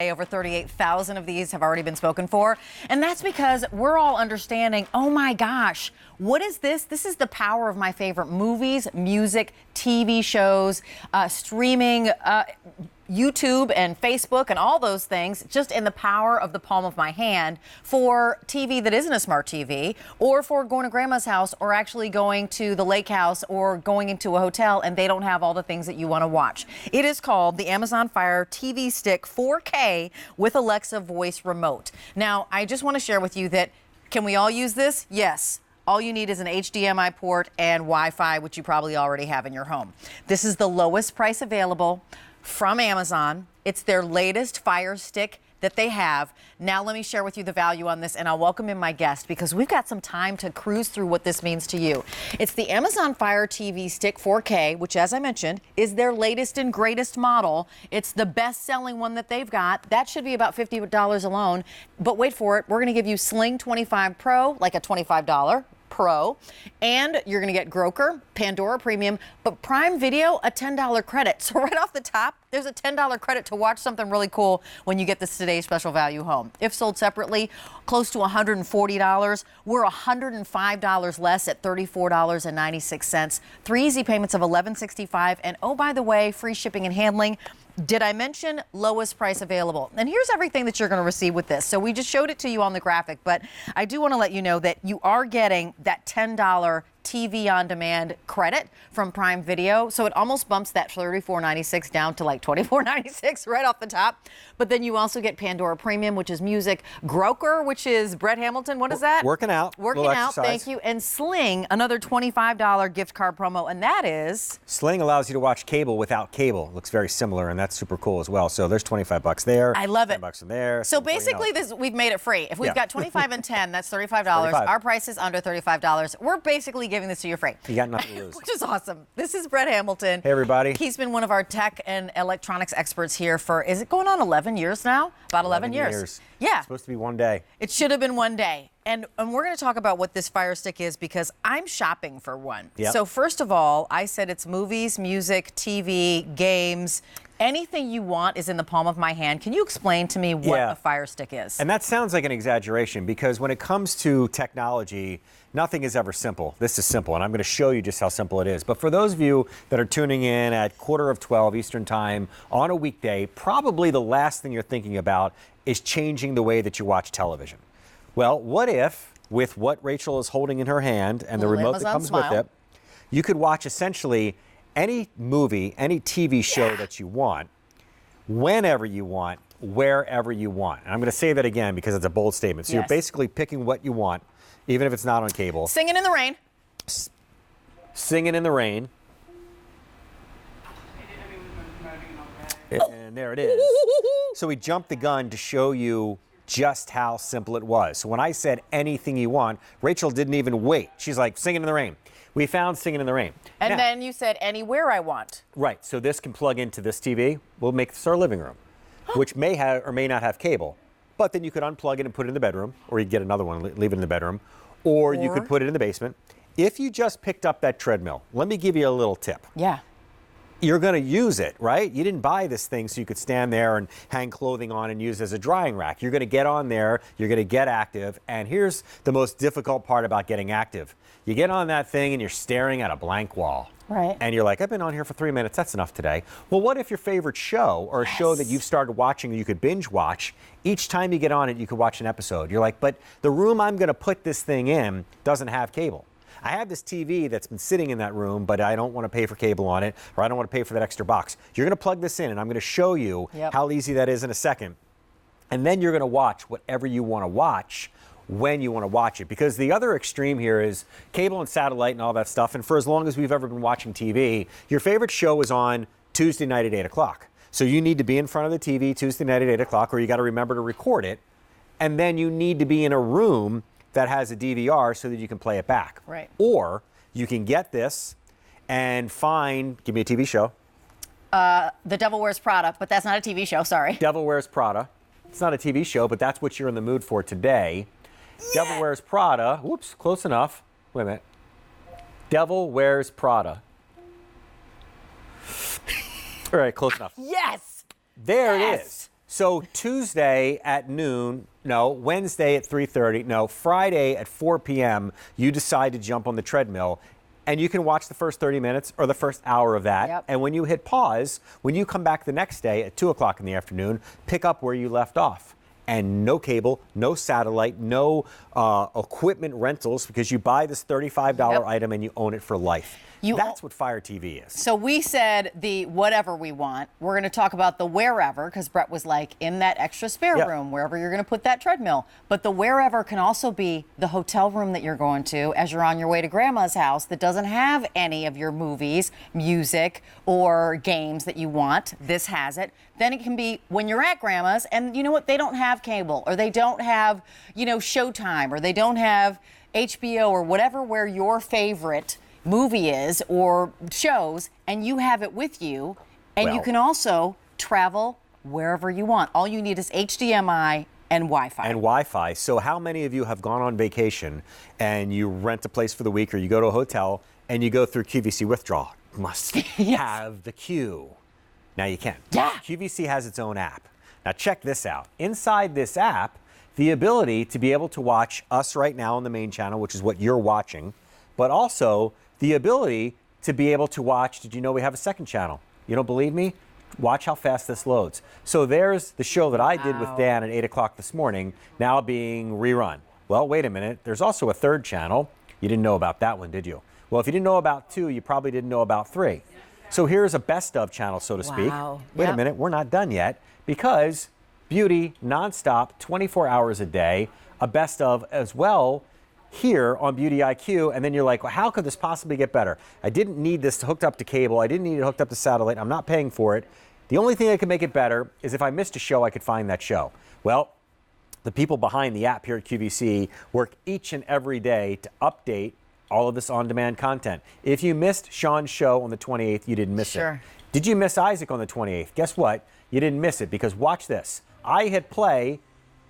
Over 38,000 of these have already been spoken for. And that's because we're all understanding, oh my gosh, what is this? This is the power of my favorite movies, music, TV shows, streaming, YouTube and Facebook and all those things, just in the power of the palm of my hand for TV that isn't a smart TV, or for going to grandma's house, or actually going to the lake house, or going into a hotel and they don't have all the things that you want to watch. It is called the Amazon Fire TV Stick 4K with Alexa voice remote. Now, I just want to share with you that, can we all use this? Yes. All you need is an HDMI port and Wi-Fi, which you probably already have in your home. This is the lowest price available from Amazon. It's their latest Fire Stick that they have. Now let me share with you the value on this, and I'll welcome in my guest because we've got some time to cruise through what this means to you. It's the Amazon Fire TV Stick 4K, which, as I mentioned, is their latest and greatest model. It's the best-selling one that they've got. That should be about $50 alone. But wait for it. We're going to give you Sling 25 Pro, like a $25 Pro, and you're going to get Groker, Pandora Premium, but Prime Video, a $10 credit. So right off the top, there's a $10 credit to watch something really cool when you get this today's special value home. If sold separately, close to $140. We're $105 less at $34.96. 3 easy payments of $11.65, and oh, by the way, free shipping and handling. Did I mention lowest price available? And here's everything that you're going to receive with this. So we just showed it to you on the graphic, but I do want to let you know that you are getting that $10 TV on demand credit from Prime Video. So it almost bumps that $34.96 down to like $24.96 right off the top. But then you also get Pandora Premium, which is music, Groker, which is Brett Hamilton. What is that? Working out. Working out, thank you. And Sling, another $25 gift card promo, and that is? Sling allows you to watch cable without cable. Looks very similar, and that's super cool as well. So there's $25 there. I love it. $10 in there. So basically, we've made it free. If we've got 25 and 10, that's $35. Our price is under $35. We're basically giving this to you free. You got nothing to lose. Which is awesome. This is Brett Hamilton. Hey, everybody. He's been one of our tech and electronics experts here for, is it going on 11 years now? About 11 years. Yeah. It's supposed to be one day. It should have been one day. And we're going to talk about what this Fire Stick is because I'm shopping for one. Yep. So first of all, I said it's movies, music, TV, games. Anything you want is in the palm of my hand. Can you explain to me what a Fire Stick is? And that sounds like an exaggeration because when it comes to technology, nothing is ever simple. This is simple, and I'm going to show you just how simple it is. But for those of you that are tuning in at 11:45 Eastern Time on a weekday, probably the last thing you're thinking about is changing the way that you watch television. Well, what if, with what Rachel is holding in her hand and the remote that comes with it, you could watch essentially any movie, any TV show that you want, whenever you want, wherever you want. And I'm going to say that again because it's a bold statement. So you're basically picking what you want, even if it's not on cable. Singing in the rain. Singing in the rain. And there it is. So we jumped the gun to show you just how simple it was. So when I said anything you want, Rachel didn't even wait. She's like, singing in the rain. We found Singing in the Rain. And then you said anywhere I want. Right. So this can plug into this TV. We'll make this our living room, which may have or may not have cable. But then you could unplug it and put it in the bedroom, or you get another one, leave it in the bedroom, or you could put it in the basement. If you just picked up that treadmill, let me give you a little tip. Yeah. You're going to use it, right? You didn't buy this thing so you could stand there and hang clothing on and use it as a drying rack. You're going to get on there, you're going to get active, and here's the most difficult part about getting active. You get on that thing and you're staring at a blank wall. Right. And you're like, I've been on here for 3 minutes, that's enough today. Well, what if your favorite show or a show that you've started watching that you could binge watch, each time you get on it, you could watch an episode. You're like, but the room I'm going to put this thing in doesn't have cable. I have this TV that's been sitting in that room, but I don't want to pay for cable on it, or I don't want to pay for that extra box. You're going to plug this in, and I'm going to show you how easy that is in a second. And then you're going to watch whatever you want to watch when you want to watch it. Because the other extreme here is cable and satellite and all that stuff. And for as long as we've ever been watching TV, your favorite show is on Tuesday night at 8 o'clock. So you need to be in front of the TV Tuesday night at 8 o'clock, or you got to remember to record it. And then you need to be in a room that has a DVR so that you can play it back. Right. Or you can get this and find, give me a TV show. The Devil Wears Prada, but that's not a TV show, sorry. Devil Wears Prada. It's not a TV show, but that's what you're in the mood for today. Devil Wears Prada. Whoops, close enough. Wait a minute. Devil Wears Prada. All right, close enough. Yes! There it is. So Tuesday at noon, no, Wednesday at 3:30, no, Friday at 4 p.m., you decide to jump on the treadmill. And you can watch the first 30 minutes or the first hour of that. Yep. And when you hit pause, when you come back the next day at 2 o'clock in the afternoon, pick up where you left off. And no cable, no satellite, no equipment rentals, because you buy this $35 item and you own it for life. That's what Fire TV is. So we said the whatever we want. We're going to talk about the wherever, because Brett was like, in that extra spare room, wherever you're going to put that treadmill. But the wherever can also be the hotel room that you're going to as you're on your way to grandma's house that doesn't have any of your movies, music, or games that you want. This has it. Then it can be when you're at grandma's and you know what? They don't have cable, or they don't have, Showtime, or they don't have HBO or whatever, where your favorite movie is or shows, and you have it with you, and you can also travel wherever you want. All you need is HDMI and Wi-Fi. And Wi-Fi. So how many of you have gone on vacation and you rent a place for the week, or you go to a hotel and you go through QVC withdrawal? Must have the queue. Now you can't. Yeah. QVC has its own app. Now check this out. Inside this app, the ability to be able to watch us right now on the main channel, which is what you're watching, but also the ability to be able to watch, did you know we have a second channel? You don't believe me? Watch how fast this loads. So there's the show that I did with Dan at 8 o'clock this morning, now being rerun. Well, wait a minute. There's also a third channel. You didn't know about that one, did you? Well, if you didn't know about 2, you probably didn't know about 3. So here's a best of channel, so to speak. Wait a minute, we're not done yet, because beauty, nonstop, 24 hours a day, a best of as well here on Beauty IQ. And then you're like, well, how could this possibly get better? I didn't need this hooked up to cable. I didn't need it hooked up to satellite. I'm not paying for it. The only thing that could make it better is if I missed a show, I could find that show. Well, the people behind the app here at QVC work each and every day to update all of this on-demand content. If you missed Sean's show on the 28th, you didn't miss it. Did you miss Isaac on the 28th? Guess what? You didn't miss it, because watch this. I hit play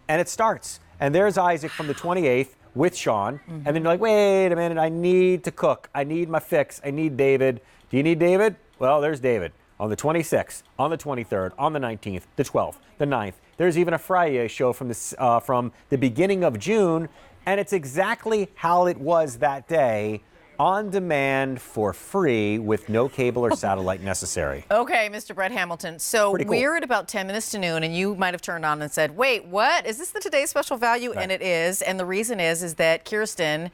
and it starts. And there's Isaac from the 28th with Sean. And then you're like, wait a minute, I need to cook. I need my fix. I need David. Do you need David? Well, there's David on the 26th, on the 23rd, on the 19th, the 12th, the 9th. There's even a Friday show from the beginning of June. And it's exactly how it was that day, on demand for free with no cable or satellite necessary. Okay, Mr. Brett Hamilton. So we're at about 10 minutes to noon, and you might have turned on and said, wait, what? Is this the today's special value? Right. And it is. And the reason is that Kirsten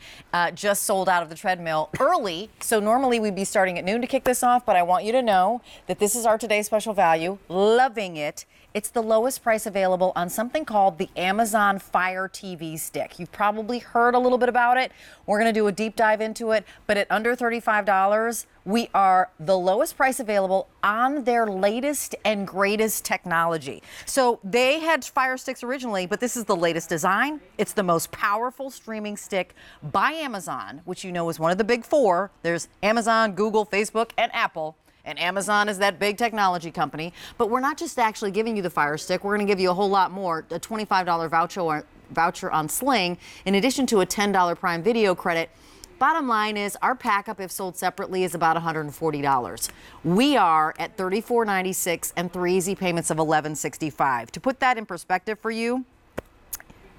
just sold out of the treadmill early. So normally we'd be starting at noon to kick this off, but I want you to know that this is our today's special value. Loving it. It's the lowest price available on something called the Amazon Fire TV Stick. You've probably heard a little bit about it. We're going to do a deep dive into it, but at under $35, we are the lowest price available on their latest and greatest technology. So they had Fire Sticks originally, but this is the latest design. It's the most powerful streaming stick by Amazon, which you know is one of the big 4. There's Amazon, Google, Facebook, and Apple. And Amazon is that big technology company. But we're not just actually giving you the Fire Stick. We're going to give you a whole lot more, a $25 voucher on Sling, in addition to a $10 Prime Video credit. Bottom line is our pack-up, if sold separately, is about $140. We are at $34.96 and 3 easy payments of $11.65. To put that in perspective for you,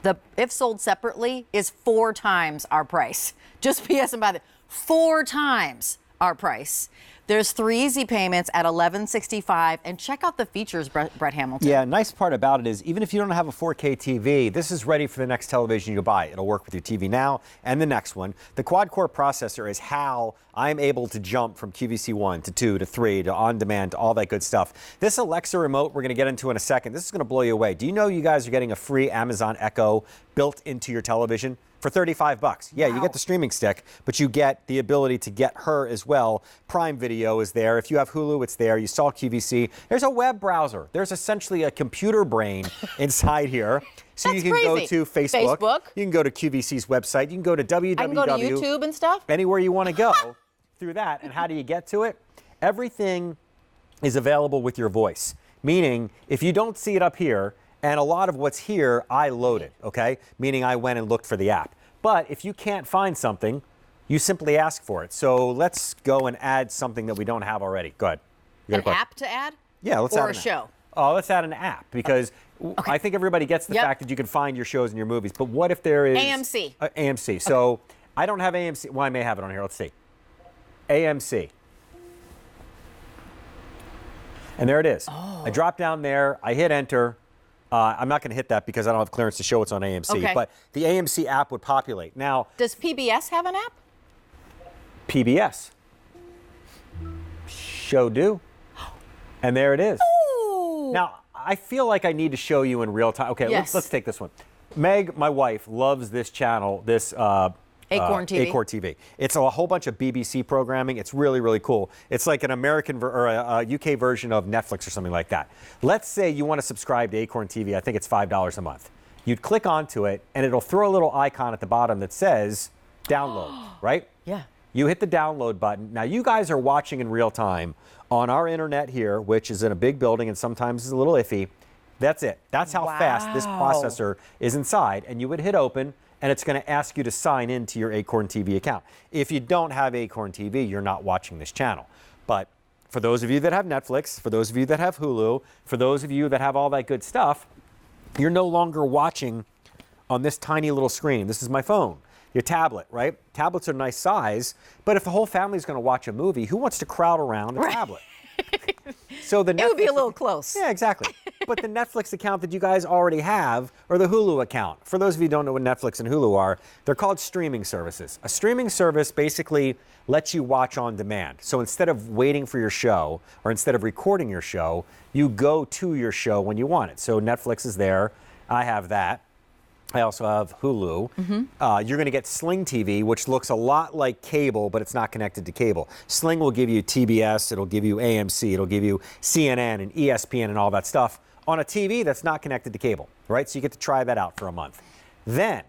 the if sold separately is 4 times our price. Just BSing by the 4 times our price. There's 3 easy payments at $11.65, and check out the features, Brett Hamilton. Yeah, nice part about it is even if you don't have a 4K TV, this is ready for the next television you buy. It'll work with your TV now and the next one. The quad-core processor is how I'm able to jump from QVC 1 to 2 to 3 to on-demand to all that good stuff. This Alexa remote we're going to get into in a second. This is going to blow you away. Do you know you guys are getting a free Amazon Echo built into your television? For $35. Yeah, you get the streaming stick, but you get the ability to get her as well. Prime Video is there. If you have Hulu, it's there. You saw QVC. There's a web browser. There's essentially a computer brain inside here. So you can go to Facebook. You can go to QVC's website. You can go to www. I can go to YouTube and stuff. Anywhere you want to go through that. And how do you get to it? Everything is available with your voice. Meaning, if you don't see it up here, and a lot of what's here, I loaded, okay? Meaning I went and looked for the app. But if you can't find something, you simply ask for it. So let's go and add something that we don't have already. Go ahead. An app to add? Yeah, let's add an app. Or a show? Oh, let's add an app, because I think everybody gets the fact that you can find your shows and your movies, but what if there is... AMC. AMC. So I don't have AMC. Well, I may have it on here. Let's see. AMC. And there it is. Oh. I drop down there. I hit enter. I'm not going to hit that because I don't have clearance to show it's on AMC. Okay. But the AMC app would populate. Now, does PBS have an app? PBS. Show do. And there it is. Ooh. Now, I feel like I need to show you in real time. Okay, Yes. let's take this one. Meg, my wife, loves this channel, this Acorn TV. Acorn TV. It's a whole bunch of BBC programming. It's really, really cool. It's like an American or a UK version of Netflix or something like that. Let's say you want to subscribe to Acorn TV. I think it's $5 a month. You'd click onto it, and it'll throw a little icon at the bottom that says download, right? Yeah. You hit the download button. Now, you guys are watching in real time on our internet here, which is in a big building and sometimes is a little iffy. That's it. That's how fast this processor is inside. And you would hit open, and it's going to ask you to sign into your Acorn TV account. If you don't have Acorn TV, you're not watching this channel. But for those of you that have Netflix, for those of you that have Hulu, for those of you that have all that good stuff, you're no longer watching on this tiny little screen. This is my phone. Your tablet, right? Tablets are a nice size, but if the whole family is going to watch a movie, who wants to crowd around a tablet? So it would be a little close. Yeah, exactly. But the Netflix account that you guys already have, or the Hulu account, for those of you who don't know what Netflix and Hulu are, they're called streaming services. A streaming service basically lets you watch on demand. So instead of waiting for your show, or instead of recording your show, you go to your show when you want it. So Netflix is there. I have that. I also have Hulu. You're going to get Sling TV, which looks a lot like cable, but it's not connected to cable. Sling will give you TBS, it'll give you AMC, it'll give you CNN and ESPN and all that stuff on a TV that's not connected to cable, right? So you get to try that out for a month. Then,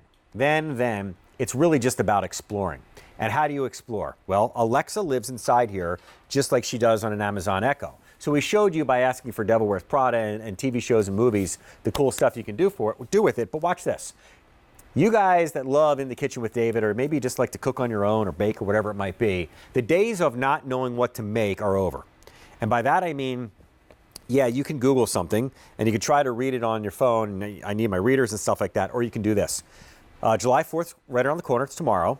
it's really just about exploring. And how do you explore? Well, Alexa lives inside here just like she does on an Amazon Echo. So we showed you by asking for Devil Wears Prada and TV shows and movies, the cool stuff you can do with it. But watch this. You guys that love In the Kitchen with David, or maybe just like to cook on your own or bake or whatever it might be, the days of not knowing what to make are over. And by that I mean, yeah, you can Google something and you can try to read it on your phone. And I need my readers and stuff like that. Or you can do this. July 4th, right around the corner, it's tomorrow.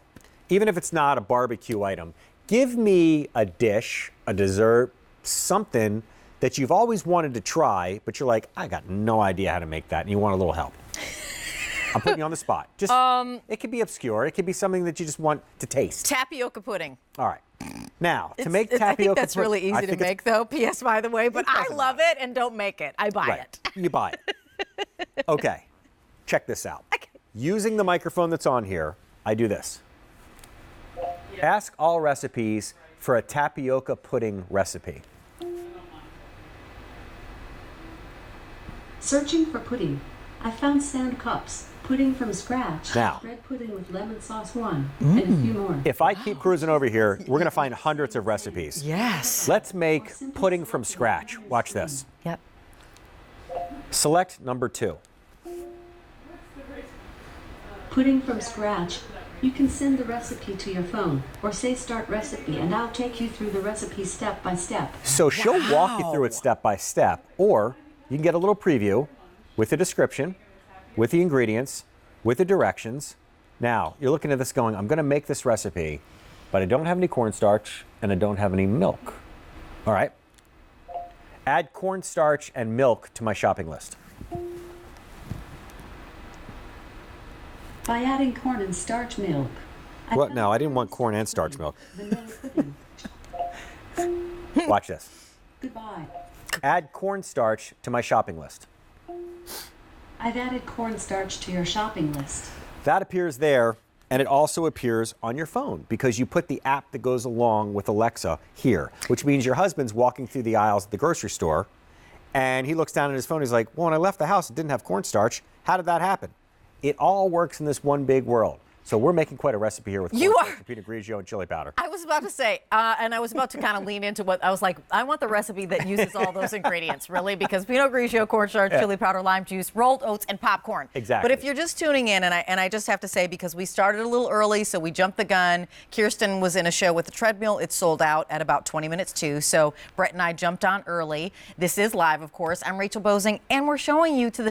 Even if it's not a barbecue item, give me a dish, a dessert, something that you've always wanted to try, but you're like, I got no idea how to make that, and you want a little help. I'm putting you on the spot. Just it could be obscure. It could be something that you just want to taste. Tapioca pudding. All right. Now, to make tapioca I think that's really easy to make, though, P.S. by the way, but I love it and don't make it. I buy it. You buy it. Okay. Check this out. Okay. Using the microphone that's on here, I do this. Ask all recipes for a tapioca pudding recipe. Searching for pudding. I found sand cups, pudding from scratch, Now. bread pudding with lemon sauce 1, and a few more. If I keep cruising over here, we're going to find hundreds of recipes. Yes. Let's make pudding from scratch. Watch this. Yep. Select number 2. Pudding from scratch. You can send the recipe to your phone, or say start recipe, and I'll take you through the recipe step by step. So she'll walk you through it step by step, or you can get a little preview with the description, with the ingredients, with the directions. Now, you're looking at this going, I'm going to make this recipe, but I don't have any cornstarch and I don't have any milk. All right. Add cornstarch and milk to my shopping list. By adding corn and starch milk. What? No, I didn't want corn and starch milk. Vanilla pudding. Watch this. Goodbye. Add cornstarch to my shopping list. I've added cornstarch to your shopping list. That appears there, and it also appears on your phone because you put the app that goes along with Alexa here, which means your husband's walking through the aisles at the grocery store, and he looks down at his phone. He's like, well, when I left the house, it didn't have cornstarch. How did that happen? It all works in this one big world. So we're making quite a recipe here with cornstarch, Pinot Grigio, and chili powder. I was about to say, and I was about to kind of lean into what I was like, I want the recipe that uses all those ingredients, really, because Pinot Grigio, cornstarch, chili powder, lime juice, rolled oats, and popcorn. Exactly. But if you're just tuning in, and I just have to say, because we started a little early, so we jumped the gun. Kirsten was in a show with the treadmill. It sold out at about 20 minutes to. So Brett and I jumped on early. This is live, of course. I'm Rachel Bozing, and we're showing you to the